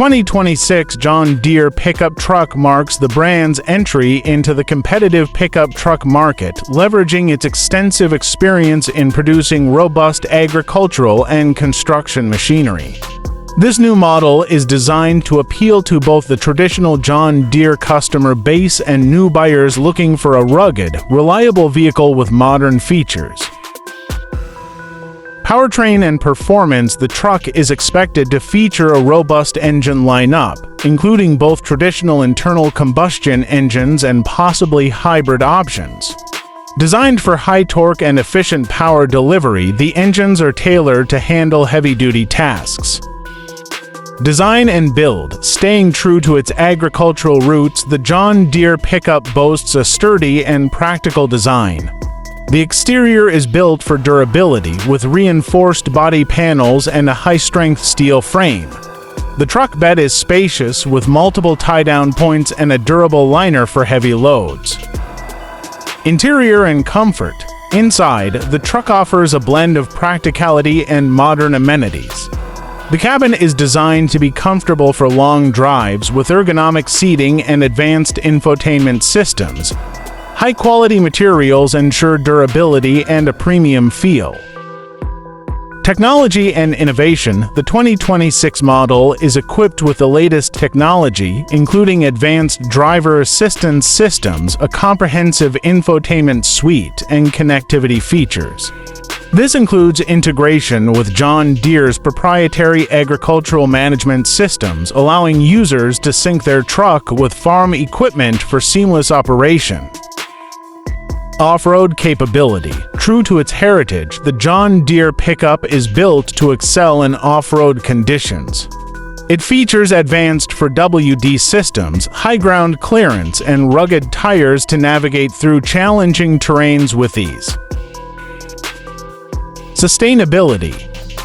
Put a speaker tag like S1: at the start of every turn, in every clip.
S1: 2026 John Deere Pickup Truck marks the brand's entry into the competitive pickup truck market, leveraging its extensive experience in producing robust agricultural and construction machinery. This new model is designed to appeal to both the traditional John Deere customer base and new buyers looking for a rugged, reliable vehicle with modern features. Powertrain and performance: the truck is expected to feature a robust engine lineup, including both traditional internal combustion engines and possibly hybrid options. Designed for high torque and efficient power delivery, the engines are tailored to handle heavy-duty tasks. Design and build: staying true to its agricultural roots, the John Deere pickup boasts a sturdy and practical design. The exterior is built for durability, with reinforced body panels and a high-strength steel frame. The truck bed is spacious, with multiple tie-down points and a durable liner for heavy loads. Interior and comfort: inside, the truck offers a blend of practicality and modern amenities. The cabin is designed to be comfortable for long drives, with ergonomic seating and advanced infotainment systems. High-quality materials ensure durability and a premium feel. Technology and innovation: the 2026 model is equipped with the latest technology, including advanced driver assistance systems, a comprehensive infotainment suite, and connectivity features. This includes integration with John Deere's proprietary agricultural management systems, allowing users to sync their truck with farm equipment for seamless operation. Off-road capability: true to its heritage, the John Deere pickup is built to excel in off-road conditions. It features advanced 4WD systems, high ground clearance, and rugged tires to navigate through challenging terrains with ease. Sustainability: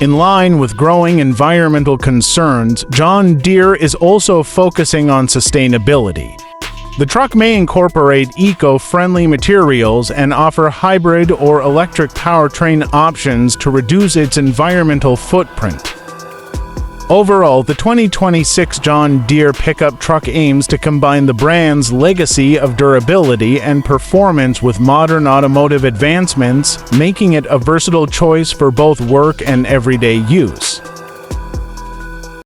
S1: in line with growing environmental concerns, John Deere is also focusing on sustainability. The truck may incorporate eco-friendly materials and offer hybrid or electric powertrain options to reduce its environmental footprint. Overall, the 2026 John Deere pickup truck aims to combine the brand's legacy of durability and performance with modern automotive advancements, making it a versatile choice for both work and everyday use.